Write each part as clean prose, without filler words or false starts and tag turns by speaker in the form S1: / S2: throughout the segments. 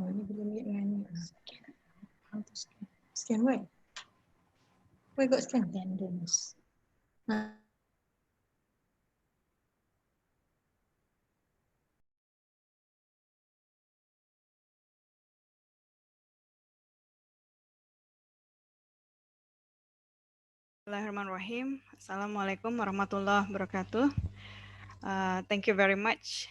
S1: Ini belum lihat dengan scan. How to scan? Scan where? Where got scan? Attendance.
S2: Bismillahirrahmanirrahim. Assalamualaikum warahmatullahi wabarakatuh. Thank you very much,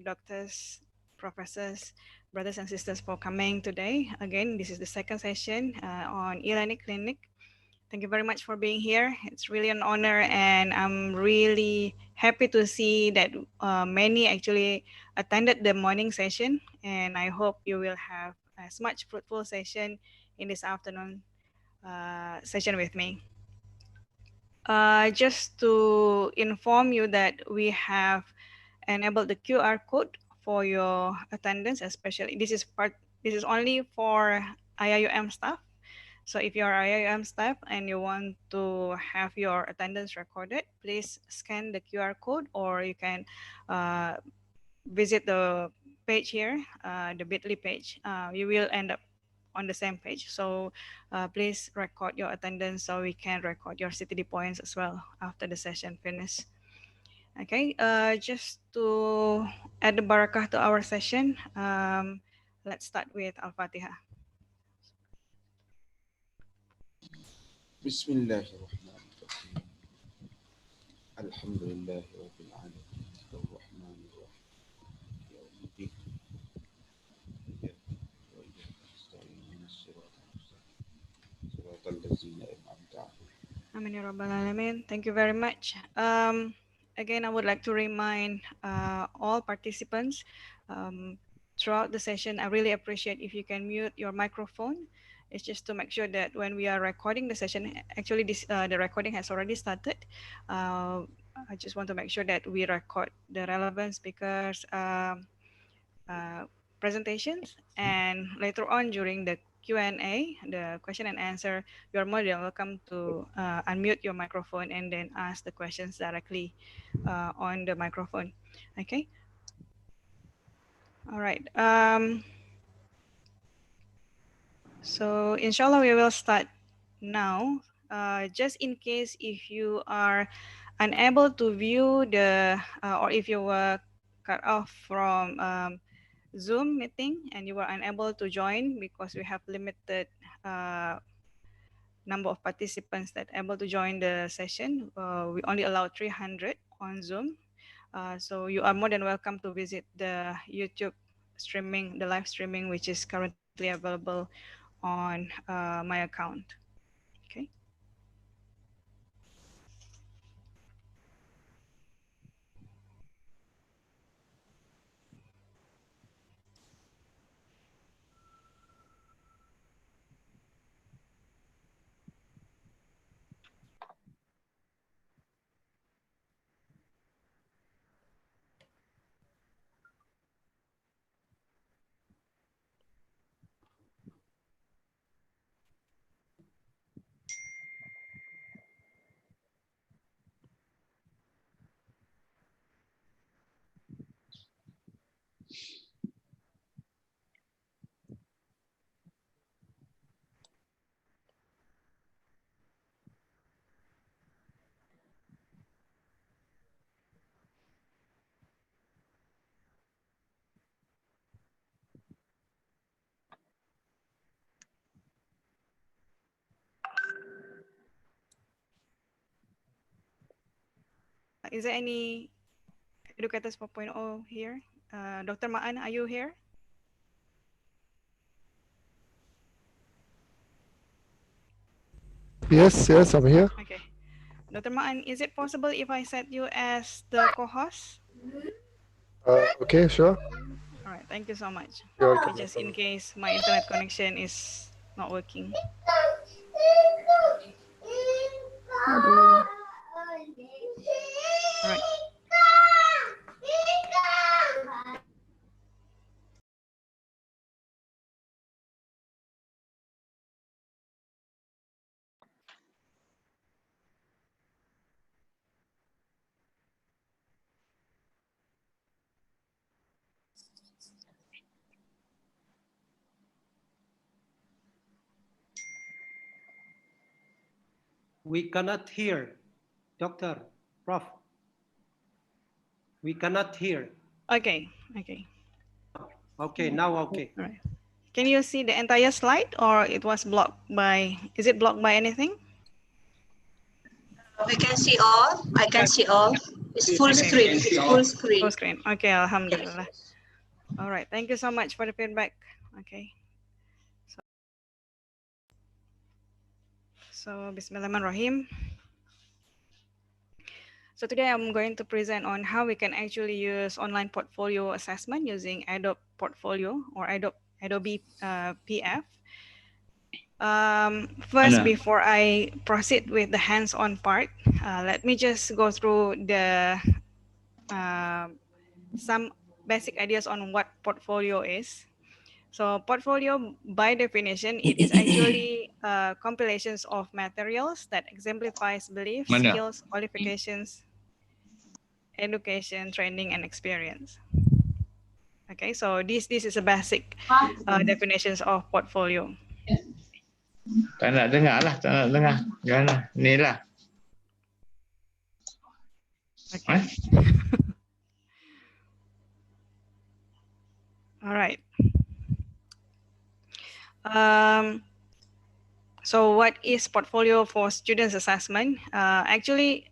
S2: doctors, professors, brothers and sisters for coming today. Again, this is the second session on e-learning clinic. Thank you very much for being here. It's really an honor, and I'm really happy to see that many actually attended the morning session, and I hope you will have as much fruitful session in this afternoon session with me. Just to inform you that we have enabled the QR code for your attendance, especially this is only for IIUM staff. So if you are IIUM staff and you want to have your attendance recorded, please scan the QR code, or you can visit the page here, the bit.ly page. You will end up on the same page. So please record your attendance so we can record your CTD points as well after the session finishes. Okay, just to add the barakah to our session, let's start with Al-Fatihah.
S3: Bismillahirrahmanirrahim. Alhamdulillahi rabbil alamin. Ar-Rahmanir Rahim. Yawmiddin. Iyyaka na'budu wa iyyaka nasta'in. Ihdinas siratal mustaqim. Siratal ladzina an'amta 'alaihim.
S2: Amin ya rabbal alamin. Thank you very much. Again, I would like to remind all participants throughout the session. I really appreciate if you can mute your microphone. It's just to make sure that when we are recording the session, actually the recording has already started. I just want to make sure that we record the relevant speakers presentations, and later on during the Q&A, the question and answer, you're more than welcome to unmute your microphone and then ask the questions directly on the microphone. Okay. All right. So inshallah we will start now. Just in case if you are unable to view the or if you were cut off from Zoom meeting and you were unable to join because we have limited uh, number of participants that able to join the session. We only allow 300 on Zoom. So you are more than welcome to visit the YouTube streaming, the live streaming, which is currently available on my account. Okay. Is there any Educators 4.0 here? Dr. Ma'an, are you here?
S4: Yes, yes, I'm here.
S2: Okay. Dr. Ma'an, is it possible if I set you as the co-host?
S4: Okay, sure.
S2: All right, thank you so much.
S4: You're
S2: Okay,
S4: welcome. No
S2: just in
S4: problem.
S2: case my internet connection is not working. All right.
S5: We cannot hear, Doctor, Prof. We cannot hear.
S2: Okay, okay.
S5: Okay, now okay.
S2: All right. Can you see the entire slide, or it was blocked by, is it blocked by anything?
S1: We can see all. I can see all. It's full
S2: Okay.
S1: screen. It's full screen.
S2: Full screen. Okay, alhamdulillah. All right, thank you so much for the feedback. Okay. So Bismillahirrahmanirrahim. So today I'm going to present on how we can actually use online portfolio assessment using Adobe Portfolio or Adobe PDF. First, before I proceed with the hands-on part, let me just go through the some basic ideas on what portfolio is. So portfolio, by definition, it is actually compilations of materials that exemplifies beliefs, skills, qualifications, education, training, and experience. Okay, so this is a basic definitions of portfolio.
S6: Tak nak dengar lah, tak nak dengar. Jangan ni lah.
S2: Okay. All right. So what is portfolio for students assessment? Actually,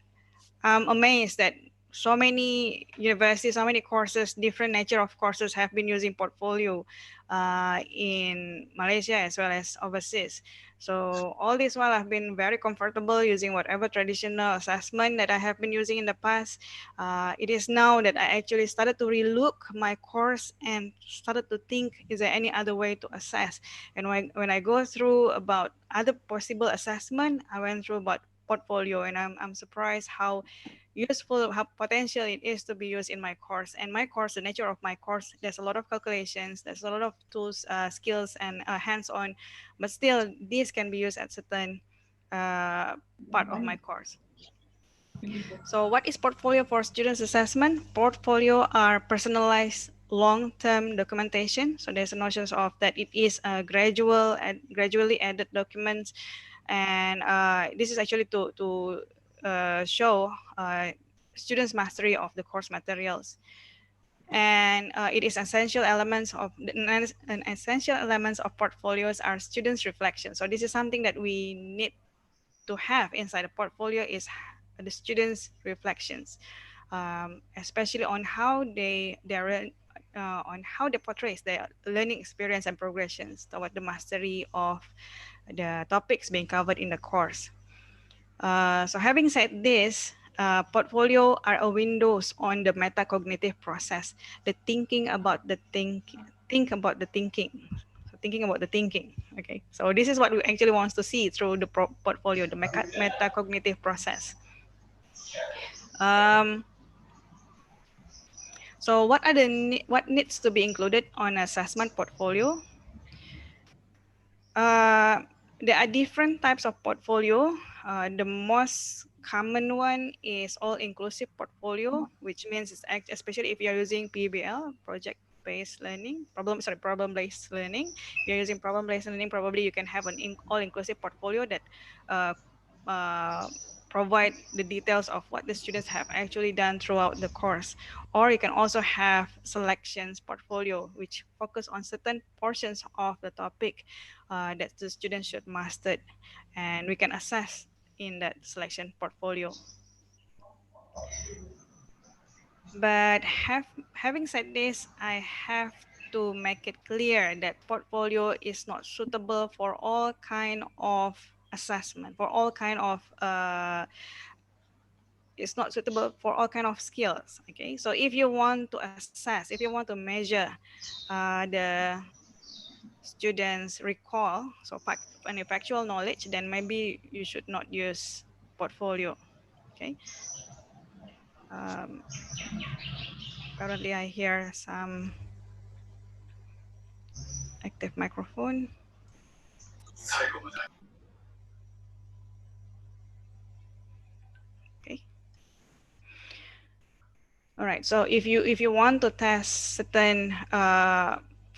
S2: I'm amazed that so many universities, so many courses, different nature of courses have been using portfolio in Malaysia as well as overseas. So all this while I've been very comfortable using whatever traditional assessment that I have been using in the past. It is now that I actually started to relook my course and started to think, is there any other way to assess? And when I go through about other possible assessment, I went through about portfolio, and I'm surprised how useful, how potential it is to be used in my course. And my course, the nature of my course, there's a lot of calculations, there's a lot of tools, skills, and hands-on, but still this can be used at certain part of my course. So what is portfolio for students assessment? Portfolio are personalized long-term documentation. So there's a notion of that it is a gradually added documents, and this is actually to show students' mastery of the course materials. And it is essential elements of an essential elements of portfolios are students' reflection. So this is something that we need to have inside a portfolio is the students' reflections, especially on how they portray their learning experience and progressions toward the mastery of the topics being covered in the course. So having said this, portfolio are a windows on the metacognitive process, the thinking about the thinking. So thinking about the thinking. Okay, so this is what we actually wants to see through the portfolio, the metacognitive process. So what needs to be included on assessment portfolio? There are different types of portfolio. The most common one is all-inclusive portfolio, which means it's especially if you're using PBL, project-based learning, problem-based learning. If you're using problem-based learning, probably you can have an all-inclusive portfolio that provide the details of what the students have actually done throughout the course. Or you can also have selections portfolio, which focus on certain portions of the topic that the students should master, and we can assess in that selection portfolio. But having said this, I have to make it clear that portfolio is not suitable for all kind of assessment, for all kind of it's not suitable for all kind of skills. Okay, so if you want to assess, if you want to measure the students recall, so any factual knowledge, then maybe you should not use portfolio. Okay. Currently I hear some active microphone. Okay. All right. So if you want to test certain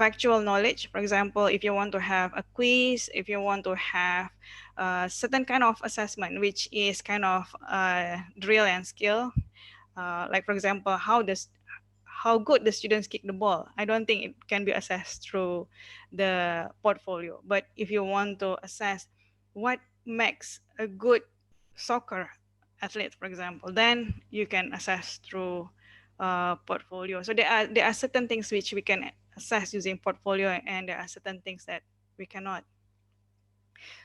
S2: factual knowledge. For example, if you want to have a quiz, if you want to have a certain kind of assessment, which is kind of drill and skill, like for example, how good the students kick the ball. I don't think it can be assessed through the portfolio. But if you want to assess what makes a good soccer athlete, for example, then you can assess through portfolio. So there are certain things which we can assess using portfolio, and there are certain things that we cannot.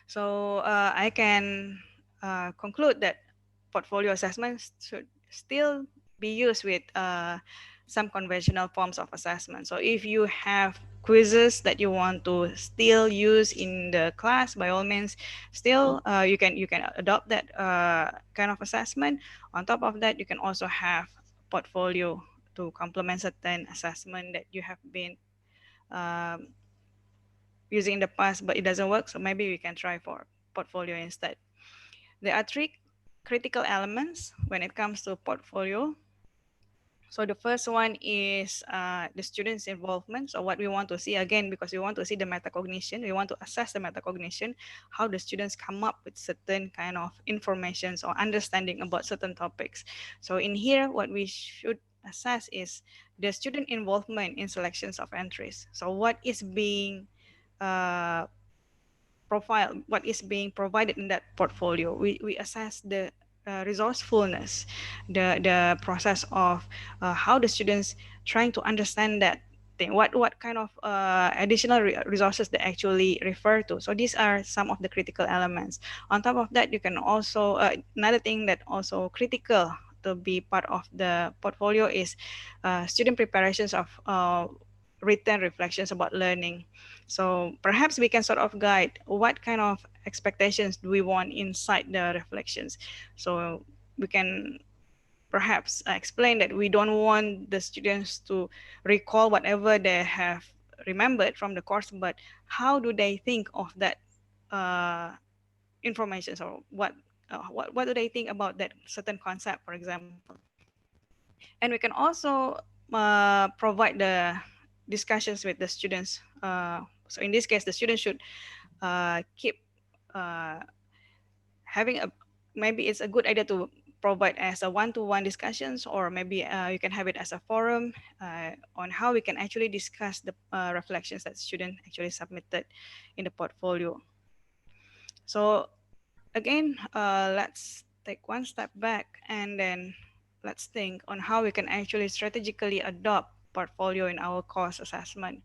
S2: So I can conclude that portfolio assessments should still be used with some conventional forms of assessment. So if you have quizzes that you want to still use in the class, by all means, still you can adopt that kind of assessment. On top of that, you can also have portfolio to complement certain assessment that you have been using in the past, but it doesn't work. So maybe we can try for portfolio instead. There are three critical elements when it comes to portfolio. So the first one is the student's involvement. So what we want to see, again, because we want to see the metacognition, we want to assess the metacognition, how the students come up with certain kind of informations or understanding about certain topics. So in here, what we should assess is the student involvement in selections of entries. So what is being profile, what is being provided in that portfolio. We assess the resourcefulness, the process of how the students trying to understand that thing, what kind of additional resources they actually refer to. So these are some of the critical elements. On top of that, you can also, another thing that also critical to be part of the portfolio is student preparations of written reflections about learning. So perhaps we can sort of guide what kind of expectations do we want inside the reflections. So we can perhaps explain that we don't want the students to recall whatever they have remembered from the course, but how do they think of that information? So what do they think about that certain concept, for example? And we can also provide the discussions with the students. So in this case, the students should keep having a, maybe it's a good idea to provide as a one-to-one discussions, or maybe you can have it as a forum on how we can actually discuss the reflections that student actually submitted in the portfolio. So again, let's take one step back and then let's think on how we can actually strategically adopt portfolio in our course assessment.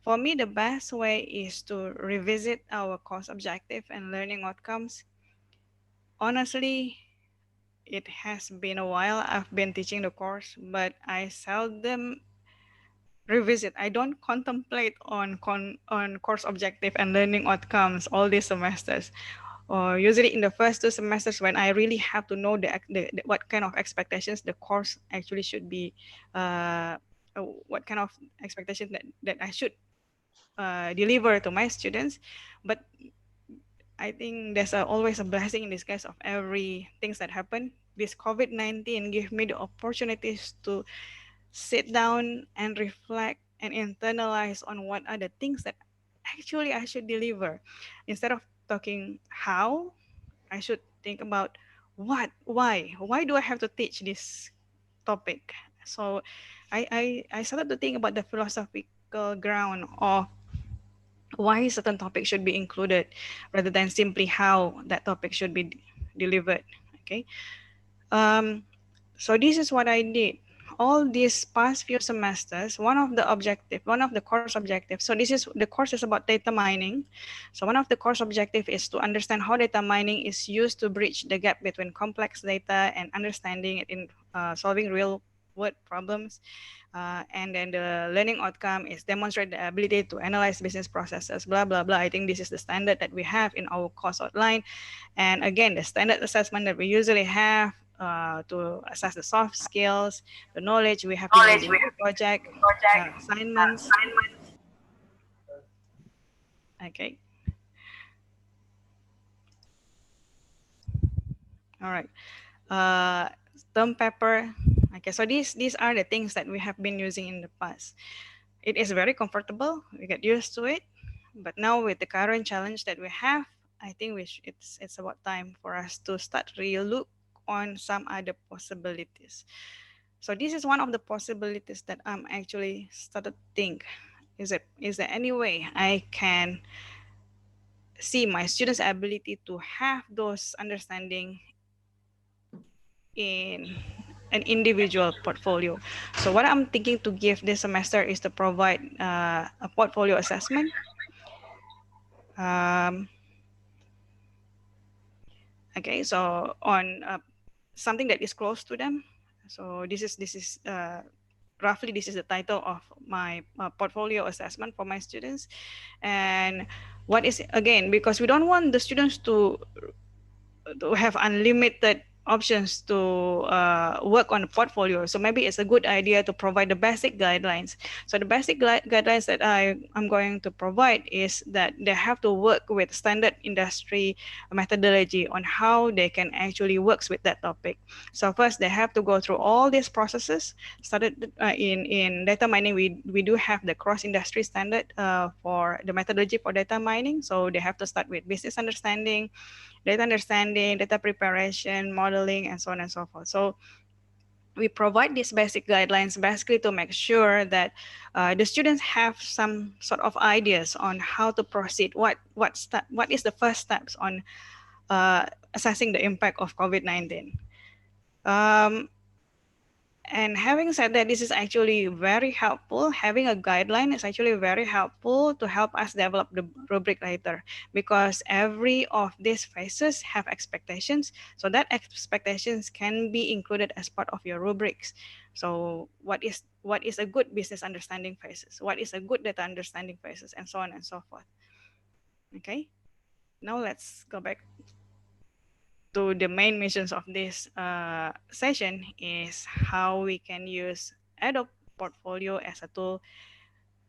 S2: For me, the best way is to revisit our course objective and learning outcomes. Honestly, it has been a while I've been teaching the course, but I seldom revisit. I don't contemplate on course objective and learning outcomes all these semesters. Or usually in the first 2 semesters, when I really have to know the what kind of expectations the course actually should be, what kind of expectations that I should deliver to my students. But I think there's always a blessing in disguise of every things that happen. This COVID-19 gave me the opportunities to sit down and reflect and internalize on what are the things that actually I should deliver. Instead of talking how, I should think about what, why do I have to teach this topic? So I started to think about the philosophical ground of why certain topics should be included rather than simply how that topic should be delivered. Okay. So this is what I did. All these past few semesters, one of the course objectives, so the course is about data mining. So one of the course objective is to understand how data mining is used to bridge the gap between complex data and understanding it in solving real world problems. And then the learning outcome is demonstrate the ability to analyze business processes, blah, blah, blah. I think this is the standard that we have in our course outline. And again, the standard assessment that we usually have to assess the soft skills, the knowledge we have been using for project, assignments. Okay. All right. Term paper. Okay, so these are the things that we have been using in the past. it is very comfortable. We get used to it. But now with the current challenge that we have, I think it's about time for us to start really look on some other possibilities. So this is one of the possibilities that I'm actually started to think. Is there any way I can see my students' ability to have those understanding in an individual portfolio? So what I'm thinking to give this semester is to provide a portfolio assessment. Okay, so on something that is close to them. So this is roughly this is the title of my portfolio assessment for my students. And what is, again, because we don't want the students to have unlimited options to work on the portfolio. So maybe it's a good idea to provide the basic guidelines. So the basic guidelines that I'm going to provide is that they have to work with standard industry methodology on how they can actually work with that topic. So first they have to go through all these processes. Started in data mining, we do have the cross-industry standard for the methodology for data mining. So they have to start with business understanding, data preparation, modeling, and so on and so forth. So we provide these basic guidelines basically to make sure that the students have some sort of ideas on how to proceed. What is the first steps on assessing the impact of COVID-19? And having said that, this is actually very helpful. Having a guideline is actually very helpful to help us develop the rubric later, because every of these phases have expectations. So that expectations can be included as part of your rubrics. So what is a good business understanding phases? What is a good data understanding phases? And so on and so forth. Okay, now let's go back to the main missions of this session, is how we can use Adobe Portfolio as a tool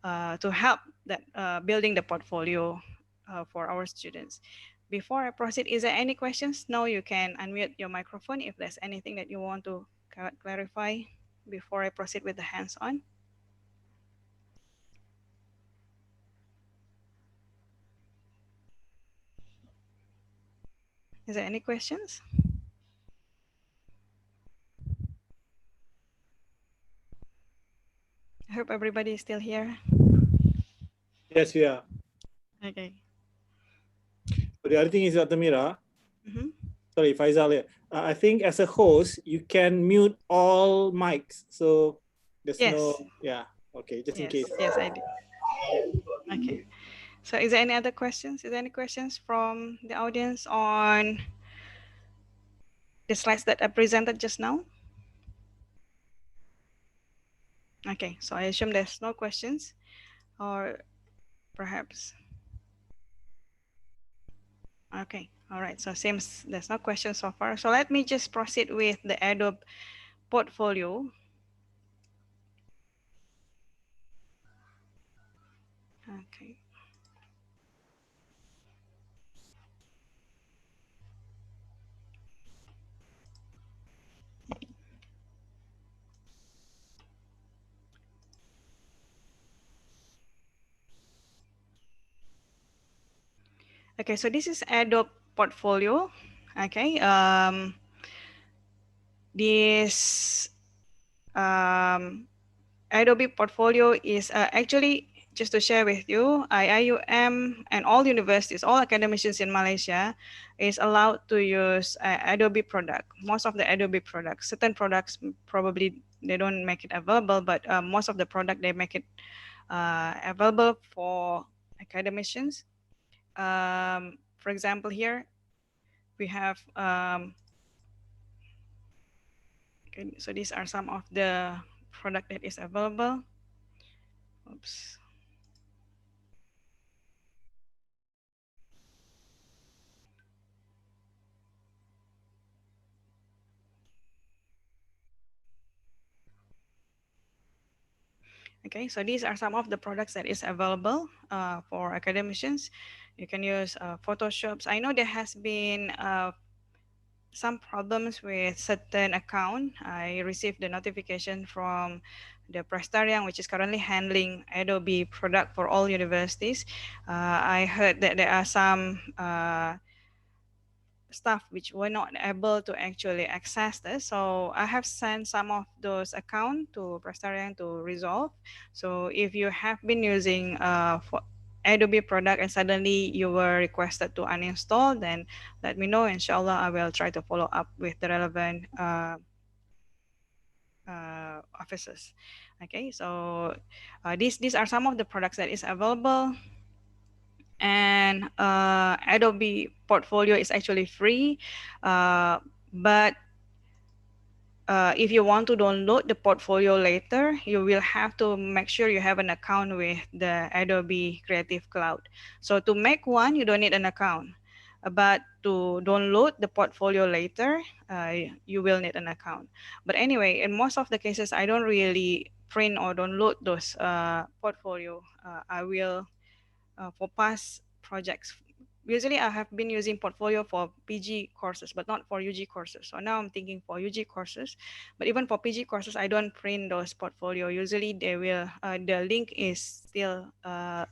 S2: to help that building the portfolio for our students. Before I proceed, is there any questions? Now you can unmute your microphone if there's anything that you want to clarify before I proceed with the hands-on. Is there any questions? I hope everybody is still here.
S7: Yes, we are.
S2: Okay.
S7: But the other thing is, Dr. Mira,
S2: Mm-hmm.
S7: sorry, Faisal here. I think as a host, you can mute all mics. So there's no, yeah, okay, just in case.
S2: Yes, I did. Okay. So is there any other questions? Is there any questions from the audience on the slides that I presented just now? Okay, so I assume there's no questions, or perhaps. Okay, all right, so seems there's no questions so far. So let me just proceed with the Adobe Portfolio. Okay. Okay, so this is Adobe Portfolio. Okay, this Adobe Portfolio is actually, just to share with you, IIUM and all universities, all academicians in Malaysia is allowed to use Adobe product. Most of the Adobe products, certain products probably they don't make it available, but most of the product they make it available for academicians. For example, here we have, okay, so these are some of the product that is available. Oops. Okay, so these are some of the products that is available for academicians. You can use Photoshops. I know there has been some problems with certain account. I received the notification from the Prestarian, which is currently handling Adobe product for all universities. I heard that there are some staff which were not able to actually access this. So I have sent some of those accounts to Prestarian to resolve. So if you have been using for Adobe product and suddenly you were requested to uninstall, then let me know. Inshallah, I will try to follow up with the relevant officers. Okay, so these are some of the products that is available. And Adobe Portfolio is actually free, but if you want to download the portfolio later, you will have to make sure you have an account with the Adobe Creative Cloud. So to make one, you don't need an account. But to download the portfolio later, you will need an account. But anyway, in most of the cases, I don't really print or download those portfolio. I will for past projects. Usually I have been using Portfolio for PG courses, but not for UG courses. So now I'm thinking for UG courses, but even for PG courses, I don't print those Portfolio. Usually they will, the link is still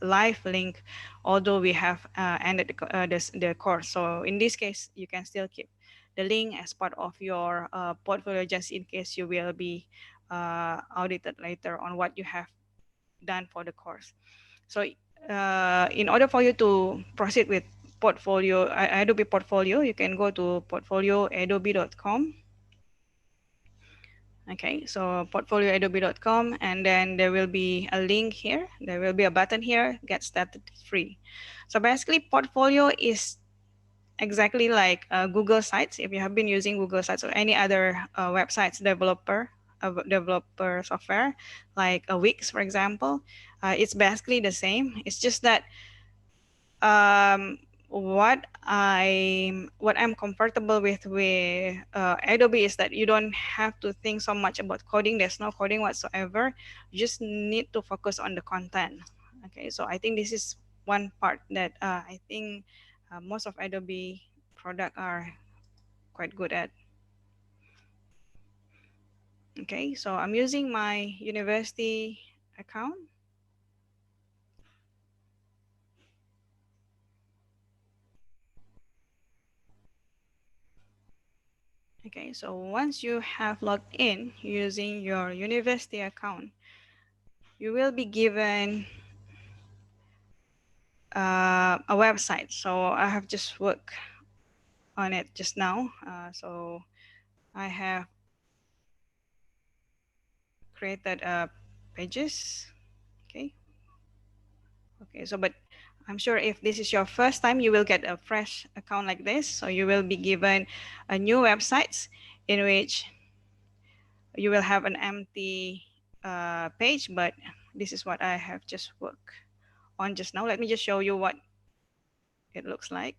S2: live link, although we have ended the course. So in this case, you can still keep the link as part of your portfolio, just in case you will be audited later on what you have done for the course. So in order for you to proceed with portfolio, Adobe Portfolio, you can go to portfolioadobe.com. Okay, so portfolioadobe.com, and then there will be a link here. There will be a button here, get started free. So basically, Portfolio is exactly like Google Sites. If you have been using Google Sites or any other websites developer software, like a Wix, for example, it's basically the same. It's just that what I'm comfortable with Adobe is that you don't have to think so much about coding. There's no coding whatsoever. You just need to focus on the content. Okay, so I think this is one part that I think most of Adobe product are quite good at. Okay, so I'm using my university account. Okay, so once you have logged in using your university account, you will be given a website. So I have just worked on it just now. So I have created pages. Okay. Okay, so but I'm sure if this is your first time, you will get a fresh account like this. So you will be given a new website in which you will have an empty page, but this is what I have just worked on just now. Let me just show you what it looks like.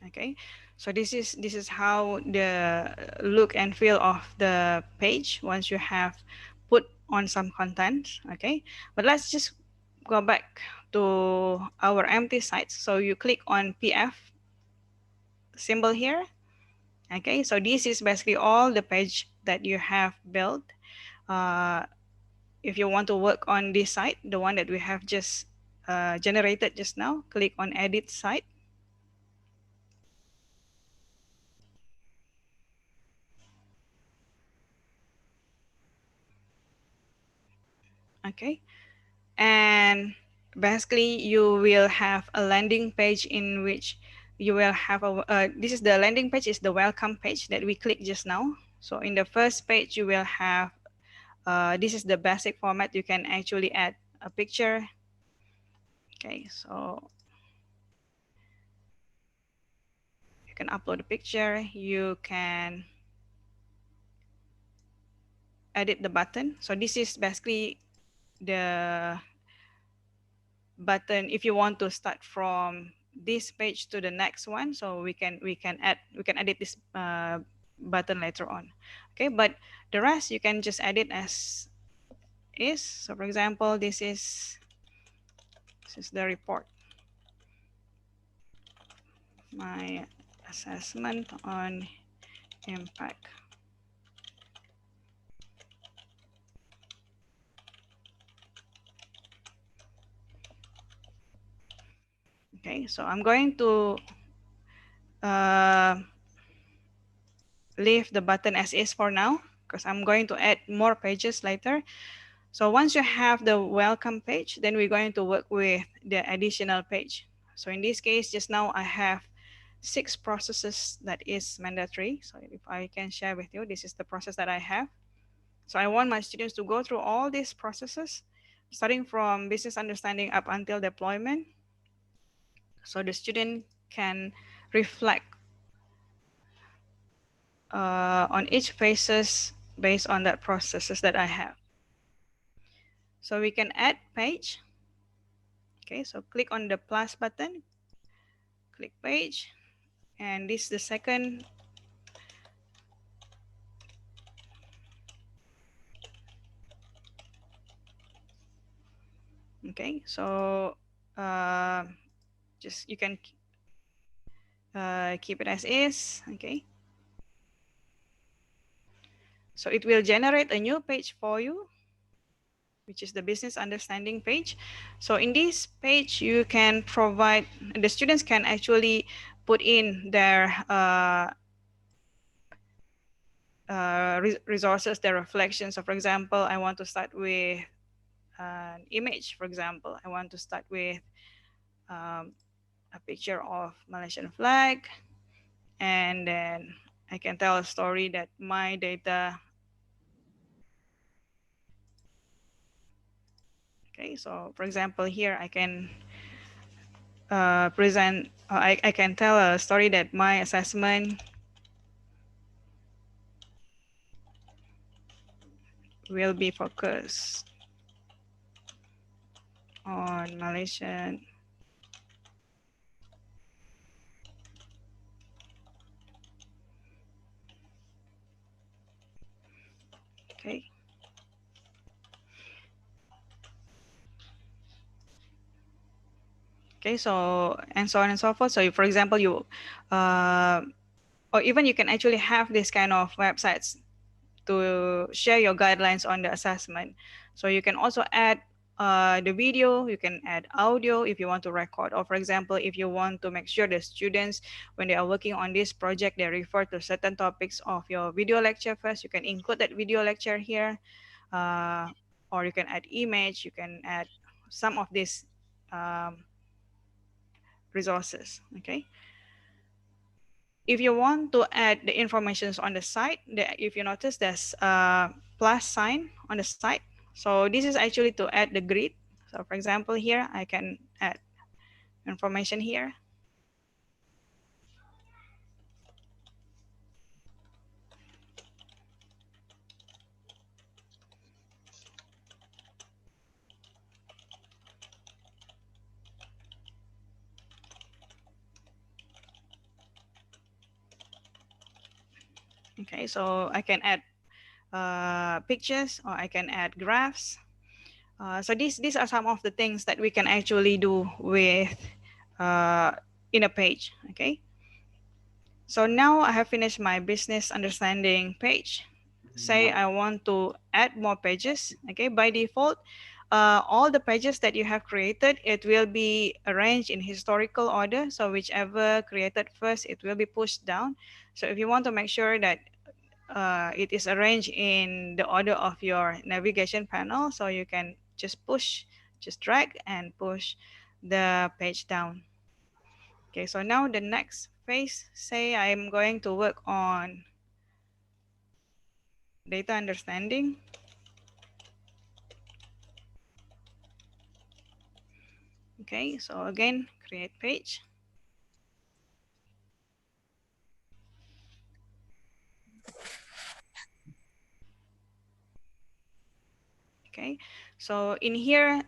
S2: Okay, so this is how the look and feel of the page once you have put on some content. Okay, but let's just go back to our empty sites. So you click on PF symbol here. Okay, so this is basically all the page that you have built. If you want to work on this site, the one that we have just generated just now, click on edit site. Okay, and basically you will have a landing page in which you will have a this is the landing page, is the welcome page that we clicked just now. So in the first page you will have this is the basic format. You can actually add a picture. Okay, so you can upload a picture, you can edit the button. So this is basically the button if you want to start from this page to the next one. So we can edit this button later on. Okay, but the rest you can just edit as is. So for example, this is the report. my assessment on impact. Okay, so I'm going to leave the button as is for now, because I'm going to add more pages later. So once you have the welcome page, then we're going to work with the additional page. So in this case, just now I have 6 processes that is mandatory. So if I can share with you, this is the process that I have. So I want my students to go through all these processes, starting from business understanding up until deployment. So the student can reflect on each phases based on that processes that I have. So we can add page. Okay, so click on the plus button, click page, and this is the second. Okay, so just you can keep it as is. Okay, so it will generate a new page for you, which is the business understanding page. So in this page, you can provide, the students can actually put in their resources, their reflections. So for example, I want to start with an image. For example, I want to start with a picture of Malaysian flag, and then I can tell a story that my data. Okay, so for example, here I can present, I can tell a story that my assessment will be focused on Malaysian. Okay. Okay, so and so on and so forth. So for example, you, or even you can actually have this kind of websites to share your guidelines on the assessment. So you can also add the video, you can add audio if you want to record, or for example, if you want to make sure the students, when they are working on this project, they refer to certain topics of your video lecture first, you can include that video lecture here, or you can add image, you can add some of these resources. Okay. If you want to add the informations on the site, if you notice there's a plus sign on the site. So this is actually to add the grid. So for example, here I can add information here. Okay, so I can add pictures, or I can add graphs. So these are some of the things that we can actually do with in a page. Okay. So now I have finished my business understanding page. Say I want to add more pages. Okay, by default, all the pages that you have created, it will be arranged in historical order. So whichever created first, it will be pushed down. So if you want to make sure that it is arranged in the order of your navigation panel, so you can just drag and push the page down. Okay, so now the next phase, say I'm going to work on data understanding. Okay, so again, create page. Okay, so in here,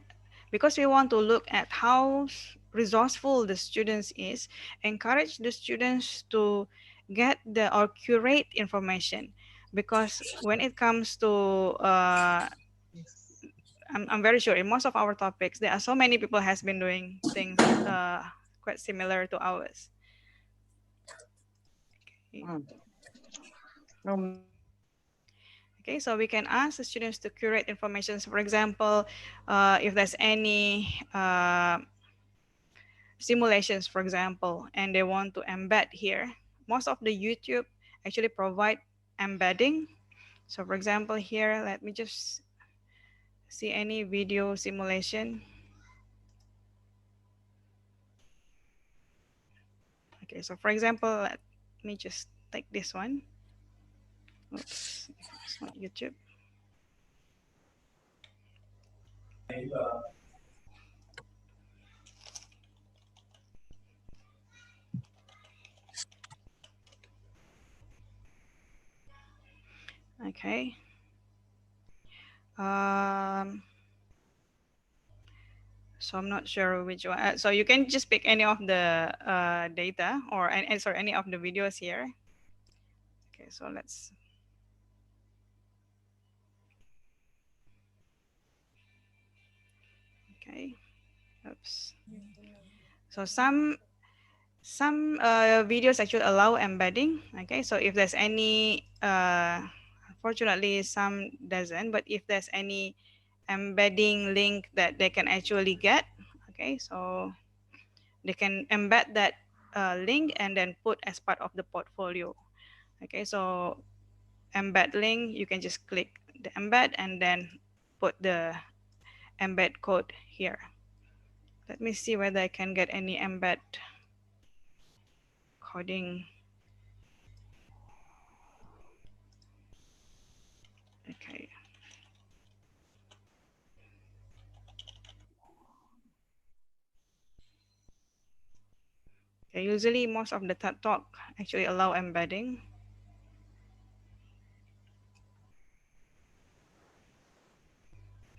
S2: because we want to look at how resourceful the students is, encourage the students to get the or curate information, because when it comes to I'm very sure in most of our topics there are so many people has been doing things quite similar to ours. Okay, so we can ask the students to curate information. So for example, if there's any simulations, for example, and they want to embed here, most of the YouTube actually provide embedding. So for example, here, let me just see any video simulation. Okay, so for example, let me just take this one. Oops, it's not YouTube. Okay. So I'm not sure which one. So you can just pick any of the data or sorry, any of the videos here. Okay, so let's. Okay. Oops. So some videos actually allow embedding. Okay, so if there's any, unfortunately some doesn't, but if there's any embedding link that they can actually get, okay, so they can embed that link and then put as part of the portfolio. Okay, so embed link, you can just click the embed and then put the embed code here. Let me see whether I can get any embed coding. Okay. Okay, usually most of the TED Talk actually allow embedding.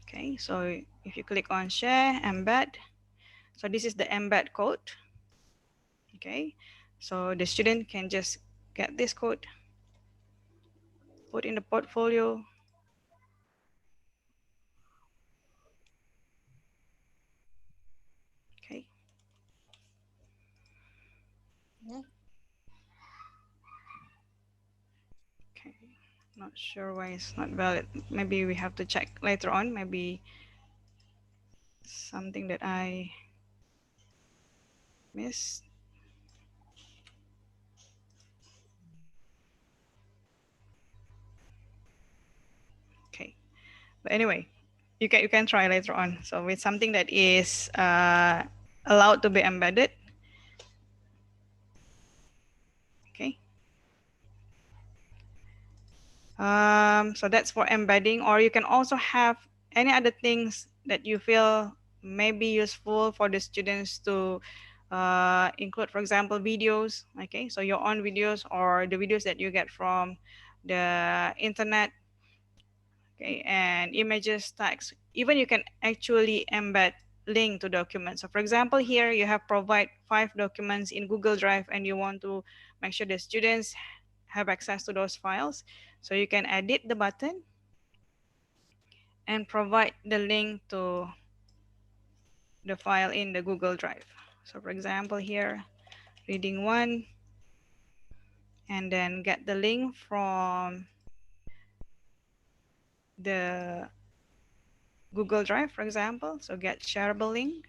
S2: Okay, so if you click on share, embed, so this is the embed code. Okay, so the student can just get this code, put in the portfolio. Okay.
S1: Yeah.
S2: Okay, not sure why it's not valid. Maybe we have to check later on. Maybe something that I missed. Okay, but anyway, you can try later on. So with something that is allowed to be embedded. Okay. So that's for embedding, or you can also have any other things that you feel may be useful for the students to include, for example, videos. Okay, so your own videos or the videos that you get from the internet. Okay, and images, text. Even you can actually embed link to documents. So for example, here you have provide 5 documents in Google Drive and you want to make sure the students have access to those files. So you can edit the button and provide the link to the file in the Google Drive. So for example, here, reading 1, and then get the link from the Google Drive, for example. So get shareable link.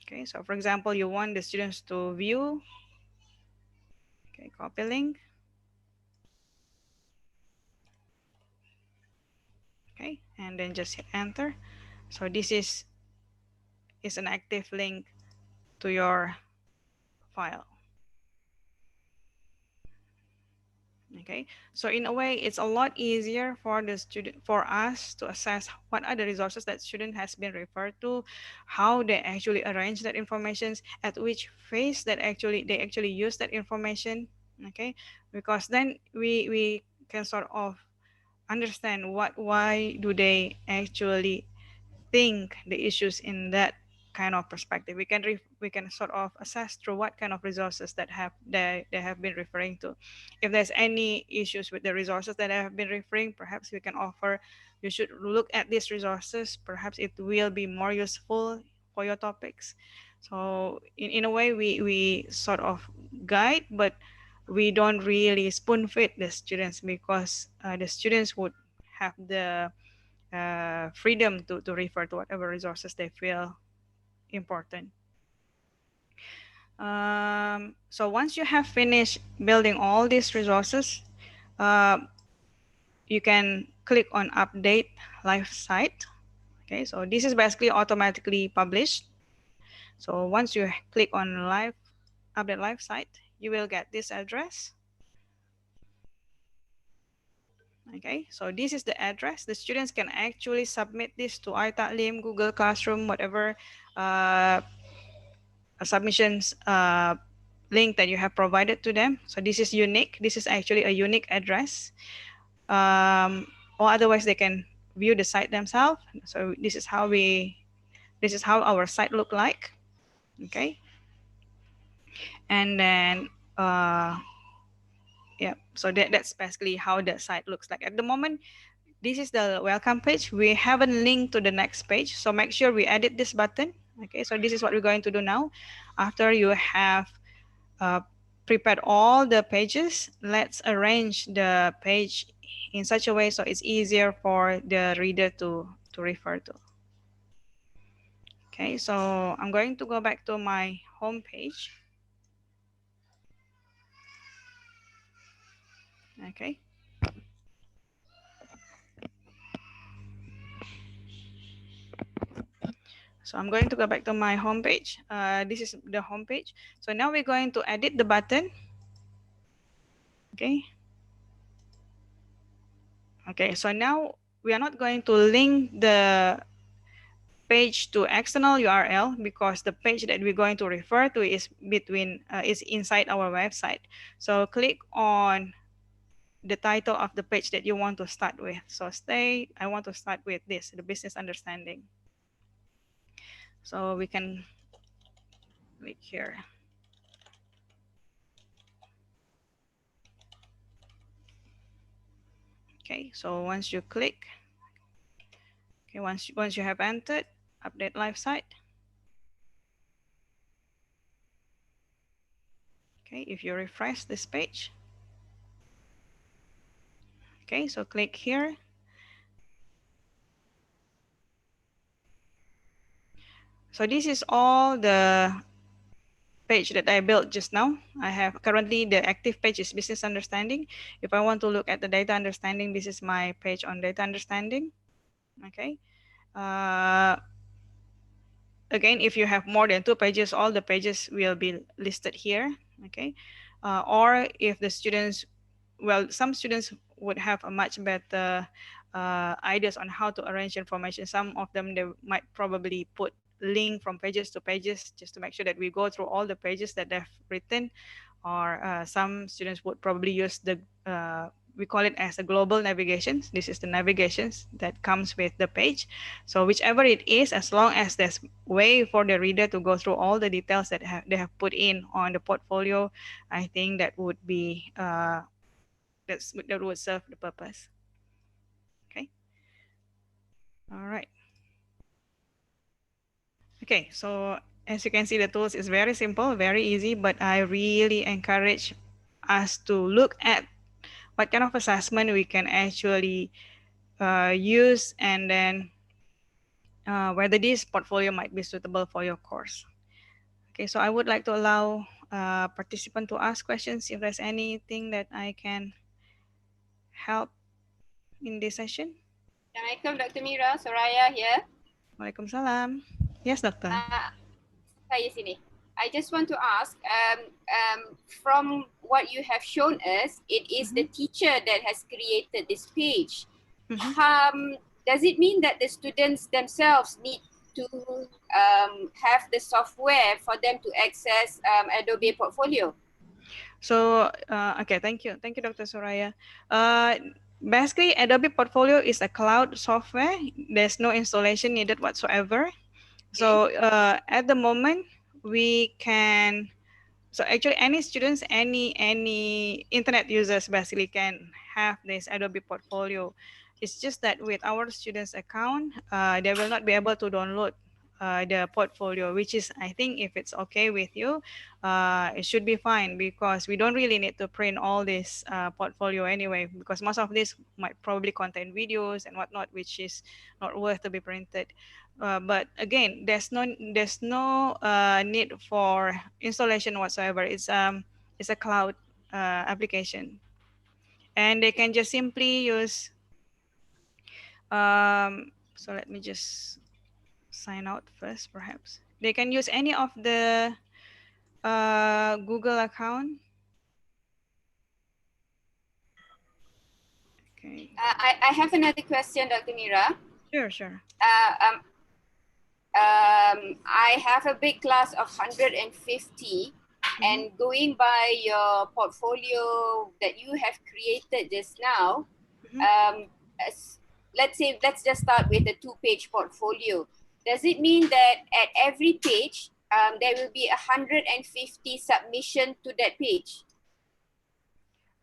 S2: Okay, so for example, you want the students to view. Okay, copy link. Okay, and then just hit enter. So this is an active link to your file. Okay, so in a way, it's a lot easier for the student, for us to assess what are the resources that student has been referred to, how they actually arrange that information, at which phase that they actually use that information. Okay, because then we can sort of understand why do they actually think the issues in that kind of perspective. We can sort of assess through what kind of resources that they have been referring to. If there's any issues with the resources that I have been referring, perhaps we can offer, you should look at these resources. Perhaps it will be more useful for your topics. So in a way, we sort of guide, but we don't really spoon feed the students, because the students would have the freedom to refer to whatever resources they feel important. So once you have finished building all these resources, you can click on update live site. Okay, so this is basically automatically published. So once you click on update live site, you will get this address. Okay, so this is the address. The students can actually submit this to iTalim, Google Classroom, whatever submissions link that you have provided to them. So this is unique. This is actually a unique address. Or otherwise they can view the site themselves. So this is how our site look like. Okay, and then yeah, so that's basically how the site looks like at the moment. This is the welcome page. We haven't linked to the next page, so make sure we edit this button. Okay, so this is what we're going to do now. After you have prepared all the pages, let's arrange the page in such a way so it's easier for the reader to refer to. Okay, so I'm going to go back to my home page. Okay. So I'm going to go back to my home page. This is the home page. So now we're going to edit the button. Okay. Okay, so now we are not going to link the page to external URL, because the page that we're going to refer to is is inside our website. So click on the title of the page that you want to start with. So I want to start with this, the business understanding. So we can click here. Okay, so once you click, okay, once you have entered, update live site. Okay, if you refresh this page, okay, so click here. So this is all the page that I built just now. I have currently the active page is business understanding. If I want to look at the data understanding, this is my page on data understanding. Okay. Again, if you have more than 2 pages, all the pages will be listed here. Okay. Or if the students, well, some students would have a much better ideas on how to arrange information. Some of them, they might probably put link from pages to pages just to make sure that we go through all the pages that they've written. Or some students would probably use the we call it as a global navigation. This is the navigations that comes with the page. So whichever it is, as long as there's way for the reader to go through all the details that they have put in on the portfolio, I think that would be that would serve the purpose. Okay. All right. Okay, so as you can see, the tools is very simple, very easy, but I really encourage us to look at what kind of assessment we can actually use, and then whether this portfolio might be suitable for your course. Okay, so I would like to allow participant to ask questions if there's anything that I can help in this session.
S8: Assalamualaikum, Dr. Mira. Soraya here.
S2: Waalaikumsalam. Yes, doctor.
S8: Saya sini. I just want to ask, from what you have shown us, it is the teacher that has created this page. Does it mean that the students themselves need to have the software for them to access Adobe Portfolio?
S2: So, okay, thank you, Dr. Soraya. Basically, Adobe Portfolio is a cloud software. There's no installation needed whatsoever. So at the moment, we can, so actually any students, any internet users basically can have this Adobe Portfolio. It's just that with our students account, they will not be able to download the portfolio, which is, I think, if it's okay with you, it should be fine, because we don't really need to print all this portfolio anyway, because most of this might probably contain videos and whatnot, which is not worth to be printed. But again, there's no need for installation whatsoever. It's a cloud application, and they can just simply use. So let me just sign out first, perhaps. They can use any of the Google account. Okay.
S8: I have another question, Dr. Mira.
S2: Sure.
S8: I have a big class of 150, and going by your portfolio that you have created just now, let's just start with a 2-page portfolio. Does it mean that at every page there will be 150 submission to that page?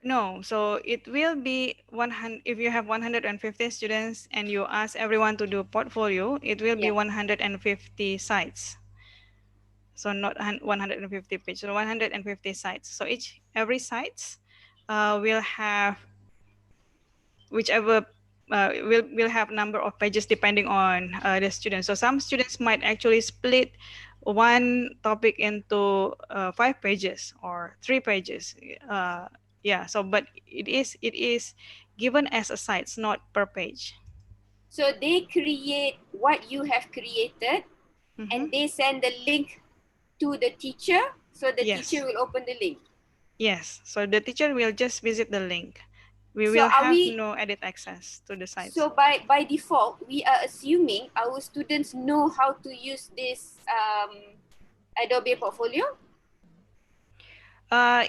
S2: No, so it will be 100. If you have 150 students and you ask everyone to do portfolio, it will be 150 sites. So not 150 pages, so 150 sites. So every sites will have whichever will have number of pages depending on the students. So some students might actually split one topic into 5 pages or 3 pages. Yeah. So, but it is given as a sites, not per page.
S8: So they create what you have created, and they send the link to the teacher, so the teacher will open the link.
S2: Yes. So the teacher will just visit the link. We will have no edit access to the sites.
S8: So by default, we are assuming our students know how to use this Adobe Portfolio?
S2: I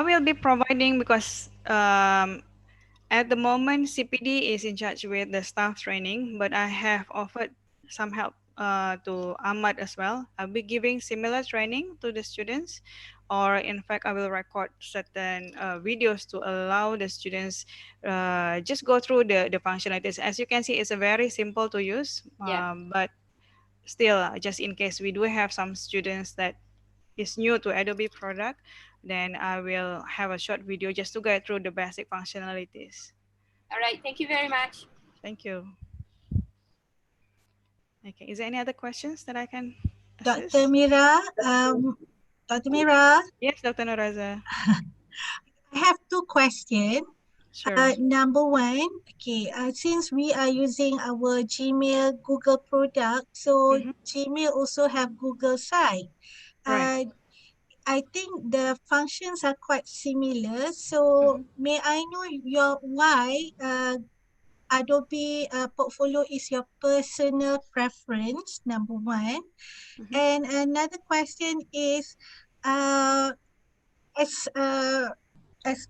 S2: will be providing, because at the moment CPD is in charge with the staff training, but I have offered some help to Ahmad as well. I'll be giving similar training to the students, or in fact, I will record certain videos to allow the students just go through the functionalities. As you can see, it's a very simple to use, but still, just in case we do have some students that is new to Adobe product, then I will have a short video just to get through the basic functionalities.
S8: All right, thank you very much.
S2: Thank you. Okay, is there any other questions that I can assist?
S1: Dr. Mira, Dr. Mira?
S2: Yes, Dr. Noraza.
S1: I have 2 questions.
S2: Sure.
S1: Number 1, okay, since we are using our Gmail Google product, so Gmail also have Google site.
S2: Right.
S1: I think the functions are quite similar. So may I know why Adobe Portfolio is your personal preference, number 1. And another question is, as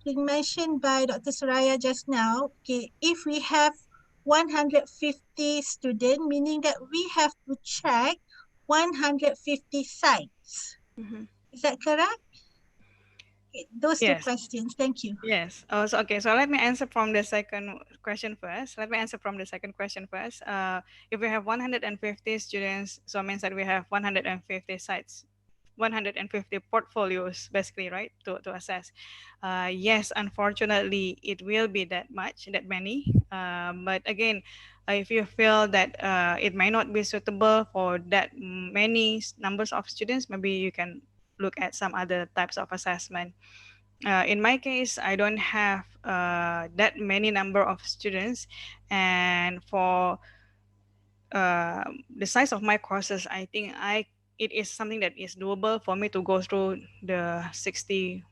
S1: been mentioned by Dr. Suraya just now, okay, if we have 150 students, meaning that we have to check 150 sites. Is that correct? Okay, those 2 questions. Thank you.
S2: Yes. Oh, so, okay. So let me answer from the second question first. If we have 150 students, so it means that we have 150 sites, 150 portfolios, basically, right, to assess. Yes, unfortunately, it will be that many. But again, if you feel that it may not be suitable for that many numbers of students, maybe you can look at some other types of assessment. In my case, I don't have that many number of students, and for the size of my courses, I think it is something that is doable for me to go through the 60,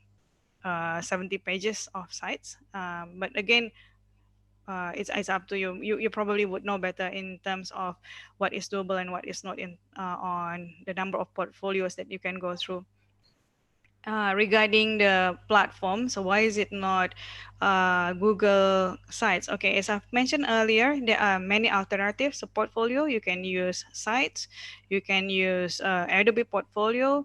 S2: 70 pages of sites. But again, it's up to you. You probably would know better in terms of what is doable and what is not on the number of portfolios that you can go through. Regarding the platform, so why is it not Google Sites? Okay, as I've mentioned earlier, there are many alternatives to Portfolio. You can use Sites, you can use Adobe Portfolio.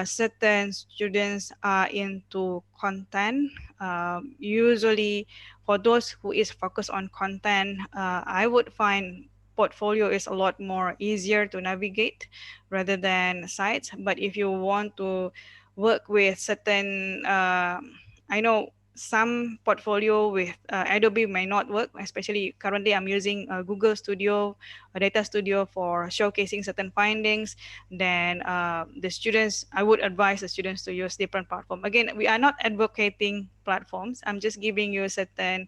S2: Certain students are into content. Usually, for those who is focused on content, I would find portfolio is a lot more easier to navigate rather than sites. But if you want to work with certain, I know some portfolio with Adobe may not work, especially currently I'm using Google Studio, a Data Studio for showcasing certain findings. Then the students, I would advise the students to use different platform. Again, we are not advocating platforms. I'm just giving you certain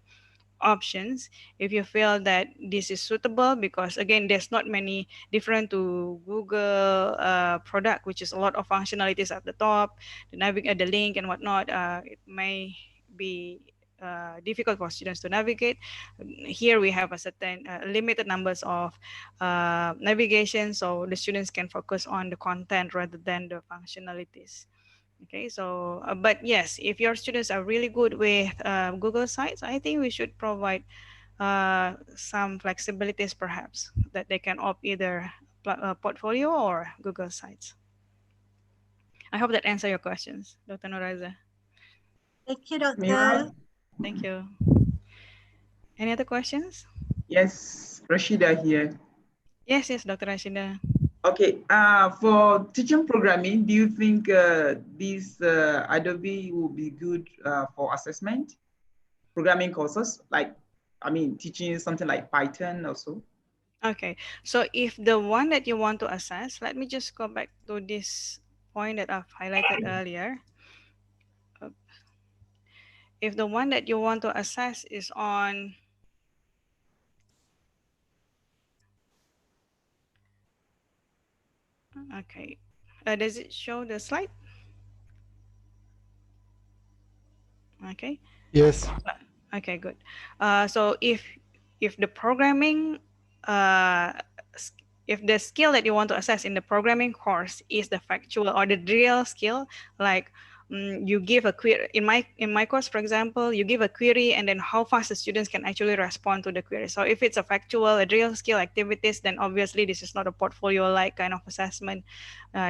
S2: options if you feel that this is suitable, because again there's not many different to Google product, which is a lot of functionalities at the top, the navigate, the link and whatnot. It may be difficult for students to navigate. Here we have a certain limited numbers of navigation, so the students can focus on the content rather than the functionalities. Okay, so but yes, if your students are really good with Google Sites, I think we should provide some flexibilities perhaps that they can opt either Portfolio or Google Sites. I hope that answer your questions, Dr. Nuraza.
S1: Thank you, Doctor.
S9: Mira?
S2: Thank you. Any other questions?
S9: Yes, Rashida here.
S2: Yes, Dr. Rashida.
S9: Okay, for teaching programming, do you think this Adobe will be good for assessment? Programming courses, like, I mean, teaching something like Python also?
S2: Okay, so if the one that you want to assess, let me just go back to this point that I've highlighted earlier. If the one that you want to assess is on okay, does it show the slide? Okay.
S4: Yes.
S2: Okay, good. So if the programming, if the skill that you want to assess in the programming course is the factual or the real skill, like you give a query in my course, for example, you give a query and then how fast the students can actually respond to the query. So if it's a factual, a real skill activities, then obviously this is not a portfolio-like kind of assessment.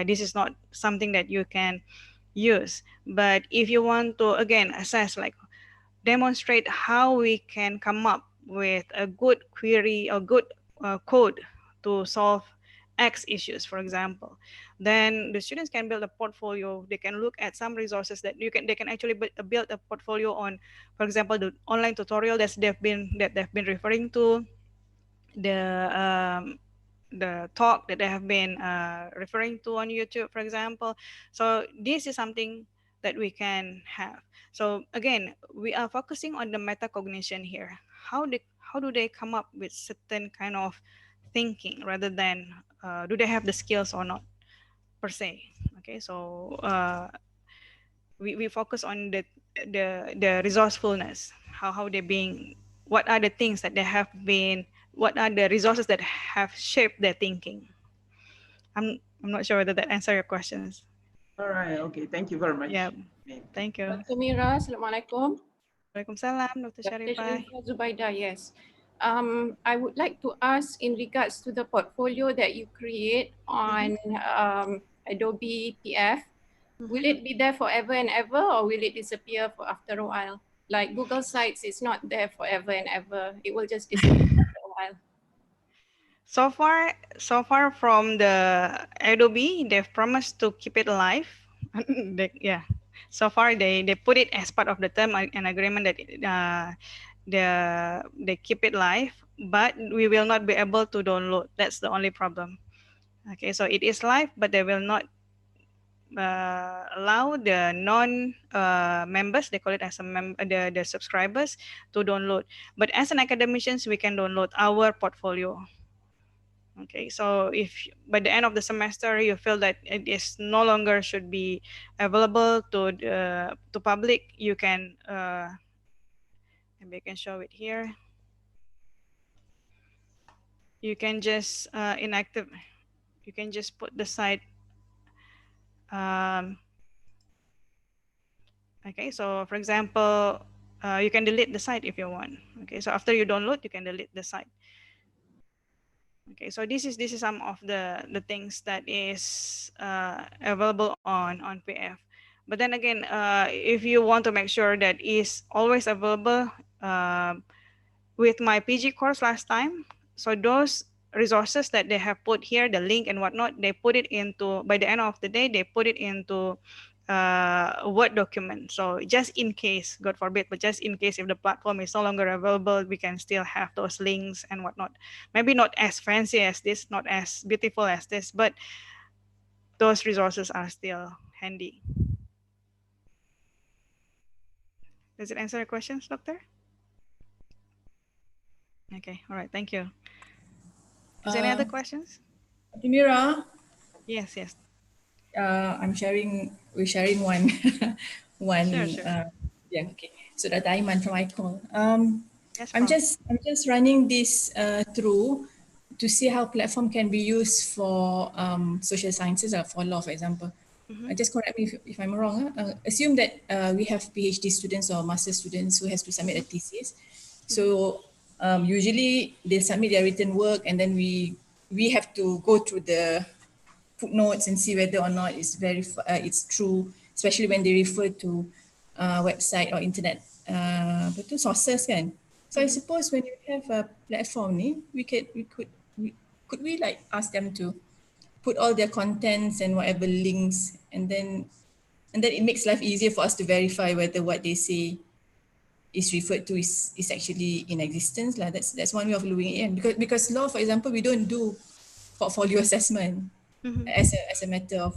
S2: This is not something that you can use. But if you want to again assess, like demonstrate how we can come up with a good query or good code to solve X issues, for example, then the students can build a portfolio. They can look at some resources that they can actually build a portfolio on, for example, the online tutorial that they've been referring to, the talk that they have been referring to on YouTube, for example. So this is something that we can have. So again, we are focusing on the metacognition here. How do they come up with certain kind of thinking rather than do they have the skills or not per se. Okay, so we focus on the resourcefulness, how they being, what are the things that they have been, what are the resources that have shaped their thinking. I'm not sure whether that answer your questions.
S9: All right, okay, thank you very much.
S2: Yeah, thank you.
S10: Dr. Mira, Assalamualaikum.
S2: Waalaikumsalam, Dr. Sharifah.
S10: Zubaida, yes. I would like to ask in regards to the portfolio that you create on Adobe PDF, will it be there forever and ever, or will it disappear for after a while? Like Google Sites is not there forever and ever. It will just disappear after a while.
S2: So far from the Adobe, they've promised to keep it alive. Yeah. So far, they put it as part of the term and agreement that they keep it live, but we will not be able to download. That's the only problem. Okay, so it is live, but they will not allow the non-members, they call it as the subscribers, to download. But as an academicians, we can download our portfolio. Okay, so if by the end of the semester you feel that it is no longer should be available to public, you can maybe I can show it here. You can just inactive. You can just put the site. Okay, so for example, you can delete the site if you want. Okay, so after you download, you can delete the site. Okay, so this is some of the things that is available on PF. But then again, if you want to make sure that is always available, with my PG course last time, so those resources that they have put here, the link and whatnot, they put it into, by the end of the day, they put it into a Word document. So just in case, God forbid, but just in case if the platform is no longer available, we can still have those links and whatnot. Maybe not as fancy as this, not as beautiful as this, but those resources are still handy. Does it answer your questions, Doctor? Okay, all right, thank you. Is there any other questions?
S11: Mira?
S2: Yes, yes.
S11: We're sharing one, one,
S2: Sure, sure.
S11: Yeah, okay. So that Aiman from iCall.
S2: Yes,
S11: I'm
S2: Prof.
S11: just running this through to see how platform can be used for social sciences or for law, for example. Just correct me if I'm wrong. Assume that we have PhD students or master students who has to submit a thesis. So usually they submit their written work, and then we have to go through the footnotes and see whether or not it's true, especially when they refer to website or internet betul sources kan. So I suppose when you have a platform ni, could we like ask them to put all their contents and whatever links, and then it makes life easier for us to verify whether what they say is referred to is actually in existence lah. That's one way of doing it. And because law, for example, we don't do portfolio assessment as a matter of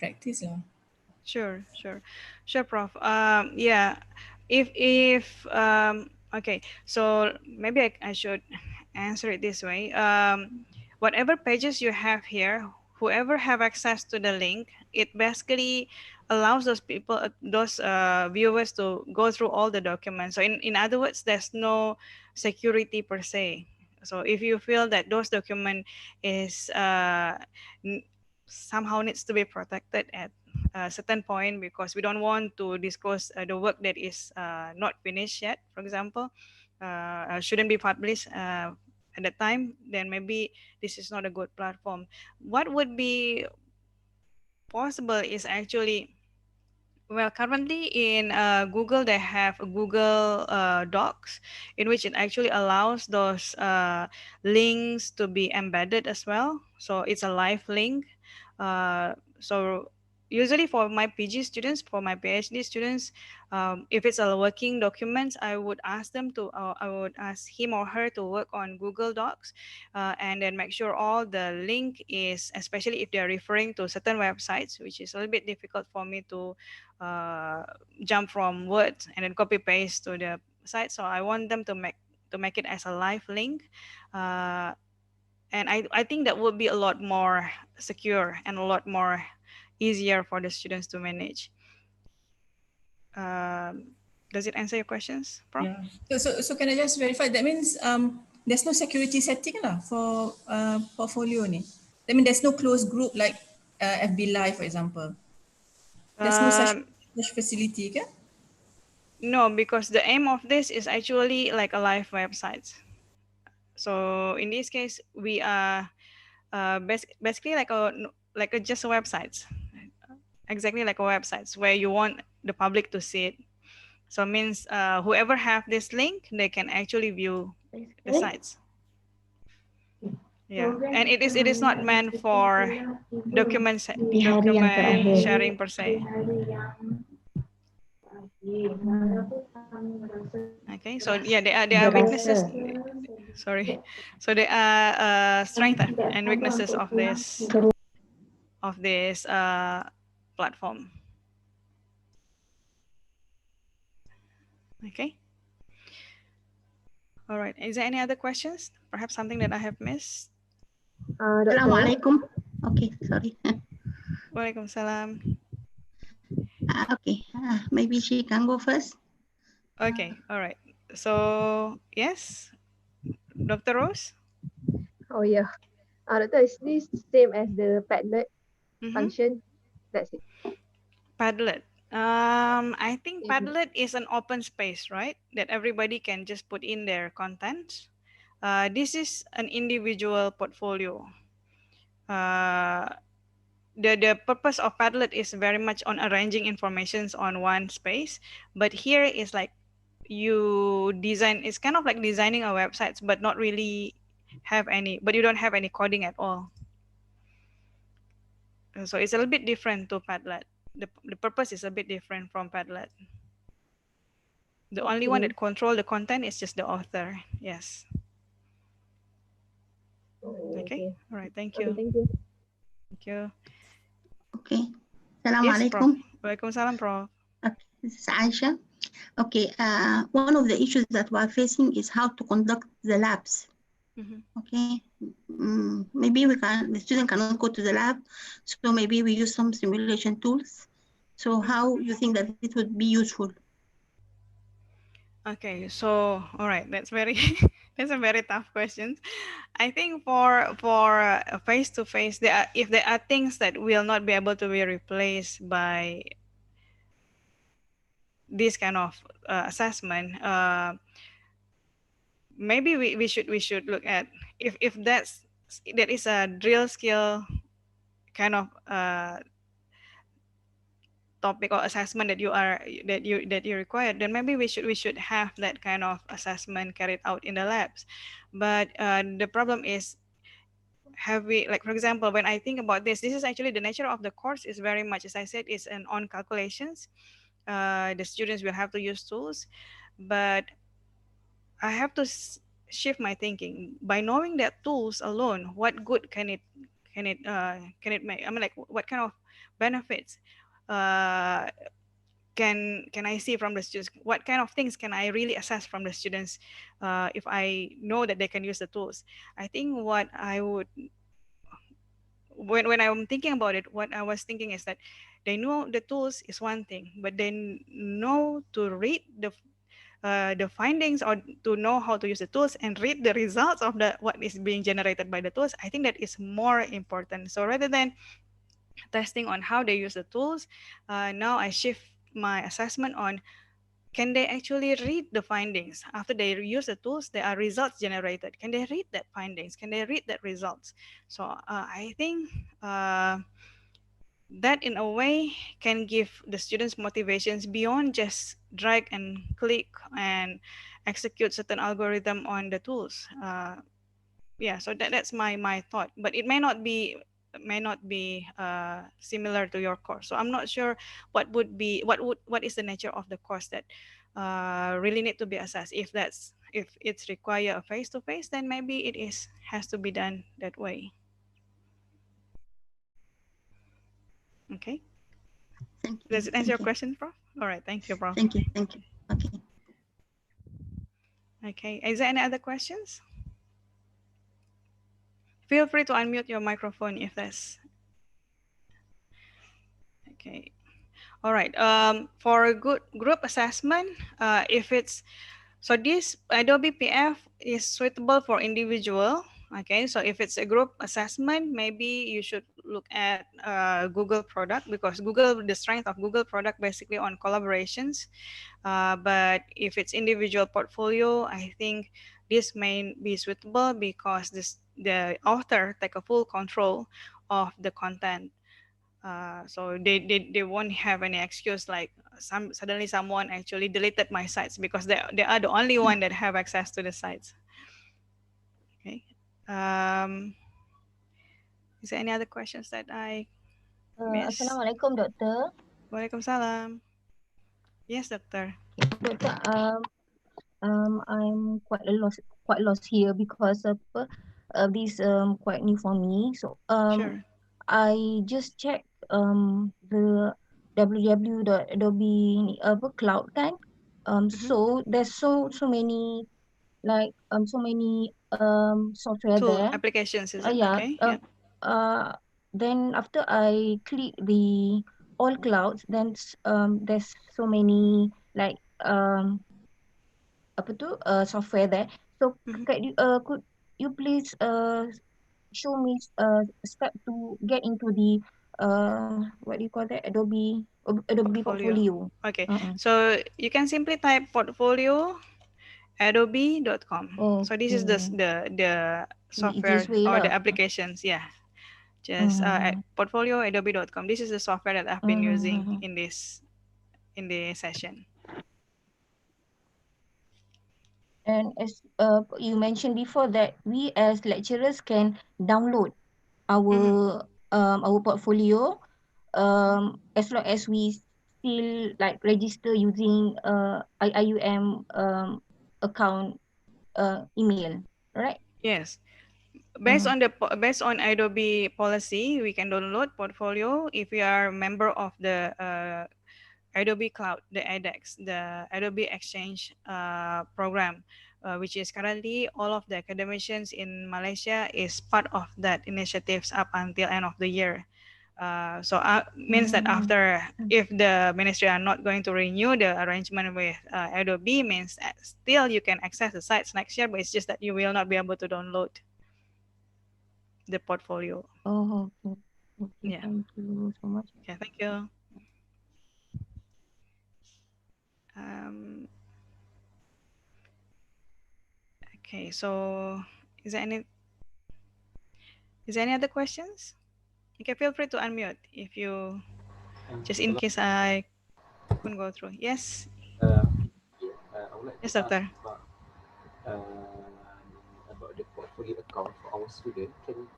S11: practice lah.
S2: Sure, sure, sure, Prof. Yeah, if okay, so maybe I should answer it this way. Whatever pages you have here, whoever have access to the link, it basically allows those people, those viewers to go through all the documents. So in other words, there's no security per se. So if you feel that those document is somehow needs to be protected at a certain point because we don't want to disclose the work that is not finished yet, for example, shouldn't be published at that time, then maybe this is not a good platform. What would be possible is actually, well, currently in Google, they have a Google Docs in which it actually allows those links to be embedded as well. So it's a live link. So usually for my PG students, for my PhD students, if it's a working document, I would ask them to, I would ask him or her to work on Google Docs and then make sure all the link is, especially if they're referring to certain websites, which is a little bit difficult for me to jump from Word and then copy paste to the site. So I want them to make it as a live link. And I think that would be a lot more secure and a lot more easier for the students to manage. Does it answer your questions, Prof?
S11: Yeah. So can I just verify? That means there's no security setting lah for portfolio ni. That means there's no closed group like FB Live, for example. There's no such facility, kan?
S2: No, because the aim of this is actually like a live website. So in this case, we are basically like a just a website, exactly like a website where you want the public to see it. So it means whoever have this link, they can actually view the sites. Yeah, and it is not meant for document sharing per se. Okay, so yeah, they are weaknesses. Sorry, so they are strengths and weaknesses of this platform. Okay. All right. Is there any other questions? Perhaps something that I have missed?
S12: Assalamualaikum. Okay, sorry.
S2: Waalaikumsalam.
S12: Okay, maybe she can go first.
S2: Okay, all right. So, yes, Dr. Rose?
S13: Oh, yeah. Doctor, is this same as the Padlet function? That's it.
S2: Padlet. I think Padlet is an open space, right? That everybody can just put in their content. This is an individual portfolio. The purpose of Padlet is very much on arranging informations on one space, but here is like you design, it's kind of like designing a website, but not really have any, but you don't have any coding at all. So it's a little bit different to Padlet. The purpose is a bit different from Padlet. The only one that control the content is just the author. Yes. Okay. All right. Thank you.
S13: Okay, thank you.
S2: Thank you.
S12: Okay.
S2: Yes, Prof.
S12: Assalamualaikum.
S2: Waalaikumsalam, Prof.
S12: Okay, this is Aisha. Okay, one of the issues that we are facing is how to conduct the labs. Okay, maybe the student cannot go to the lab, so maybe we use some simulation tools. So how you think that it would be useful?
S2: Okay, so all right, that's very that's a very tough question. I think for face to face, if there are things that will not be able to be replaced by this kind of assessment, maybe we should look at if that is a drill skill kind of topic or assessment that you require, then maybe we should have that kind of assessment carried out in the labs. But the problem is, have we, like, for example, when I think about this is actually the nature of the course is very much, as I said, is an on calculations. The students will have to use tools, but I have to shift my thinking by knowing that tools alone, what good can it make? I mean, like, what kind of benefits can I see from the students? What kind of things can I really assess from the students if I know that they can use the tools? I think what I would, when I'm thinking about it, what I was thinking is that they know the tools is one thing, but they know to read the findings, or to know how to use the tools and read the results of what is being generated by the tools. I think that is more important. So rather than testing on how they use the tools, now I shift my assessment on, can they actually read the findings? After they use the tools, there are results generated. Can they read that findings? Can they read that results? So I think that in a way can give the students motivations beyond just drag and click and execute certain algorithm on the tools. Yeah, so that's my thought, but it may not be similar to your course. So I'm not sure what is the nature of the course that really need to be assessed. If it's require a face-to-face, then maybe has to be done that way. Okay.
S12: Thank you.
S2: Does it answer your question, Prof? All right, thank you, Prof.
S12: Thank you. Thank you. Okay.
S2: Okay, is there any other questions? Feel free to unmute your microphone if that's okay. All right. For a good group assessment, if it's so, this Adobe PDF is suitable for individual. Okay, so if it's a group assessment, maybe you should look at Google product, because the strength of Google product basically on collaborations. But if it's individual portfolio, I think this may be suitable because the author take a full control of the content. So they won't have any excuse like suddenly someone actually deleted my sites, because they are the only one that have access to the sites. Okay. Is there any other questions that I missed?
S14: Assalamualaikum, Doctor.
S2: Waalaikumsalam. Yes, Doctor.
S14: Doctor, I'm quite lost here because this quite new for me. So
S2: Sure.
S14: I just checked the www.adobe cloud kan. So there's so many like so many software
S2: Tool
S14: there.
S2: applications, is it?
S14: Yeah.
S2: Okay. Yeah.
S14: Then after I click the all clouds, then there's so many like apa tu software there. So could you please show me step to get into the what do you call that, Adobe Portfolio.
S2: Okay. So you can simply type portfolio adobe.com. So this is the software
S14: easiest way
S2: or the
S14: lah.
S2: applications. Yeah. Just portfolio adobe.com. This is the software that I've been using in the session.
S14: And as you mentioned before that we as lecturers can download our portfolio as long as we still like register using IUM account email, right?
S2: Yes. Based on Adobe policy, we can download portfolio if we are a member of the Adobe Cloud, the edX, the Adobe Exchange program, which is currently all of the academicians in Malaysia is part of that initiatives up until end of the year. So means that after, if the ministry are not going to renew the arrangement with Adobe, means that still you can access the sites next year, but it's just that you will not be able to download the portfolio.
S14: Oh, okay. Okay,
S2: Yeah.
S14: thank you so much.
S2: Okay, thank you. Um, okay, so is there any other questions? You can feel free to unmute if you, just in case I couldn't go through. Yes.
S15: I would like
S2: Yes,
S15: to ask
S2: doctor.
S15: about the portfolio account for our student. Can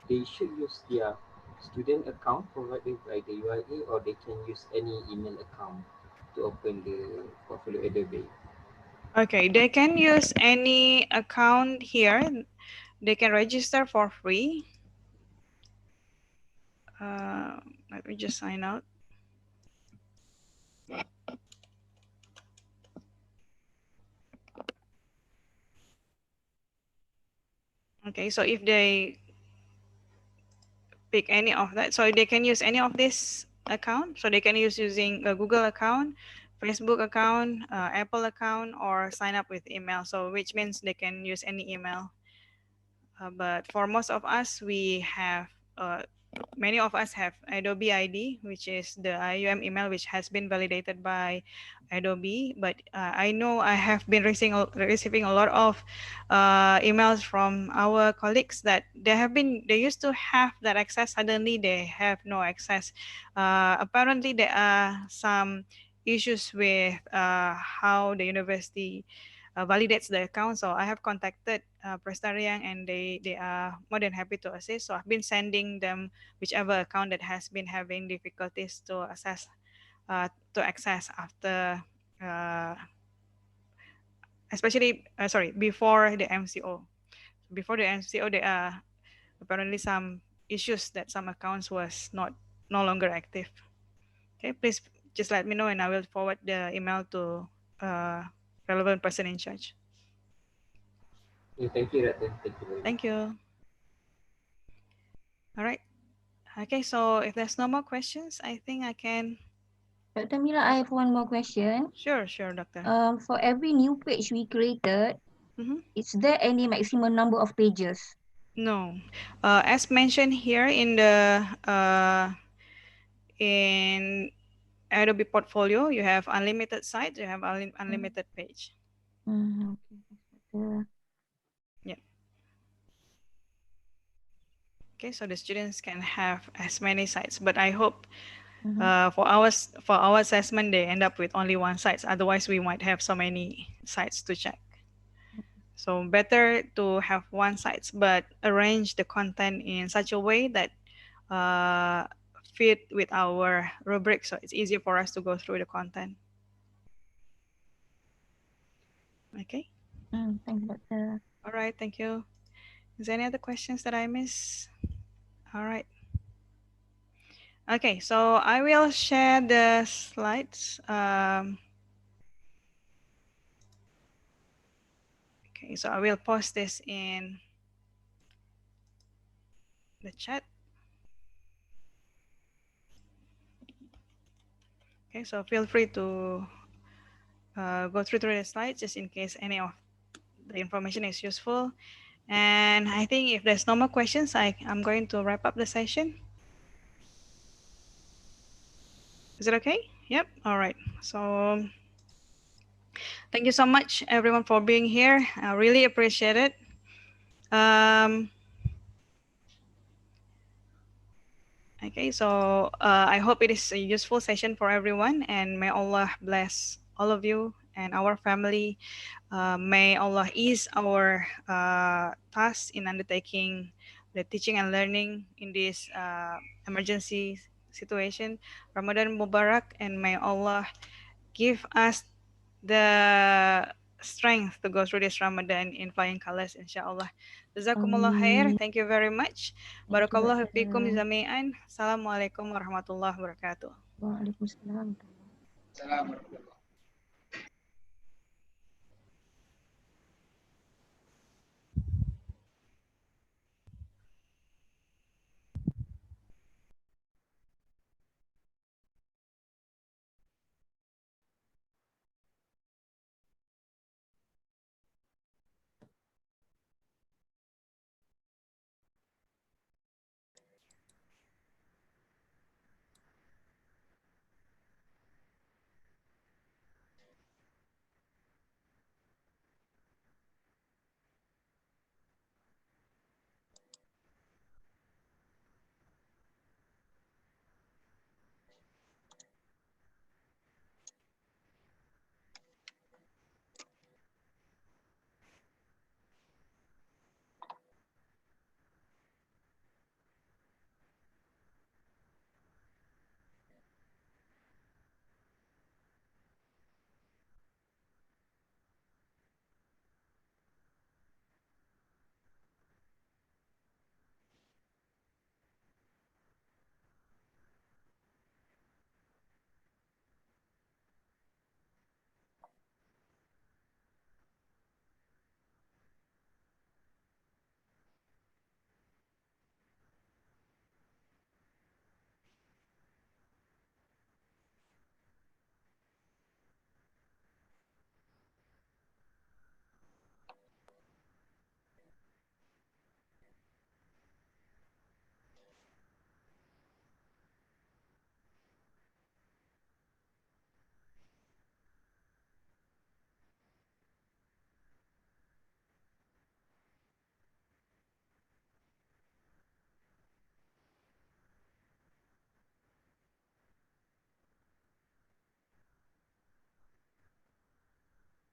S15: they should use their student account provided by the UIA, or they can use any email account to open the portfolio Adobe?
S2: Okay, they can use any account here. They can register for free. Let me just sign out. Okay, so if they pick any of that, so they can use any of this account. So they can use using a Google account, Facebook account, Apple account, or sign up with email. So which means they can use any email. But for most of us, we have many of us have Adobe ID, which is the IUM email, which has been validated by Adobe. But I know I have been receiving a lot of emails from our colleagues that they used to have that access. Suddenly they have no access. Apparently there are some issues with how the university validates the account. So I have contacted Prestarian, and they are more than happy to assist. So I've been sending them whichever account that has been having difficulties to access after, especially before the MCO. Before the MCO, there are apparently some issues that some accounts was no longer active. Okay, please just let me know, and I will forward the email to relevant person in charge.
S15: Yeah, thank you, Ratan. Thank you very much.
S2: Thank you. All right. Okay, so if there's no more questions, I think I can.
S14: Dr. Mira, I have one more question.
S2: Sure, doctor.
S14: For every new page we created, is there any maximum number of pages?
S2: No. As mentioned here in the in Adobe Portfolio, you have unlimited sites, you have unlimited page.
S14: Okay.
S2: Yeah. Okay, so the students can have as many sites, but I hope for our assessment they end up with only one site. Otherwise, we might have so many sites to check. So better to have one site, but arrange the content in such a way that fit with our rubric, so it's easier for us to go through the content. Okay.
S14: Thank you, Doctor.
S2: All right, thank you. Is there any other questions that I miss? All right. Okay, so I will share the slides. Okay, so I will post this in the chat. Okay, so feel free to go through the slides just in case any of the information is useful. And I think if there's no more questions, I'm going to wrap up the session. Is it okay? Yep. All right. So thank you so much, everyone, for being here. I really appreciate it. Okay, so I hope it is a useful session for everyone, and may Allah bless all of you and our family. May Allah ease our task in undertaking the teaching and learning in this emergency situation. Ramadan Mubarak, and may Allah give us the strength to go through this Ramadan in flying colors, insyaAllah. Jazakumullah khair. Thank you very much. Barakallahu fikum jami'an. Assalamualaikum warahmatullahi wabarakatuh.
S14: Waalaikumsalam.
S9: Salam.